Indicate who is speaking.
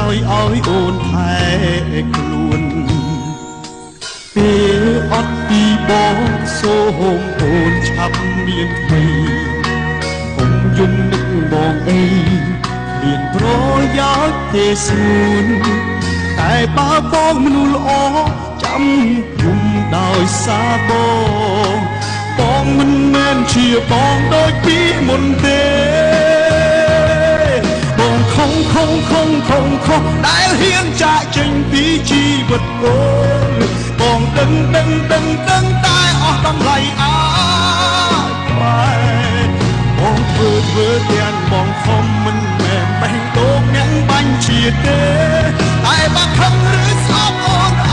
Speaker 1: ឲ្យអូនថែខ្លួនពេលអត់ពីបងសូមអូនឆាប់មានថ្មីកុំយំនឹកបងអីមានប្រយោជន៍ទេស្ងួនតែបើបងមនុស្សល្អចាំគុំដោយសារបងមិនមែនជាបងដូចពីមុនទេបងខំដែលហ៊ានចាកចេញពីជីវិតអូនបងដឹងតែអស់តម្លៃអើយបងធ្វើទាំងបងខំមិនមែនបេះដូងអ្នកបាញ់ជាទេតែបើខំឬស្អប់អូន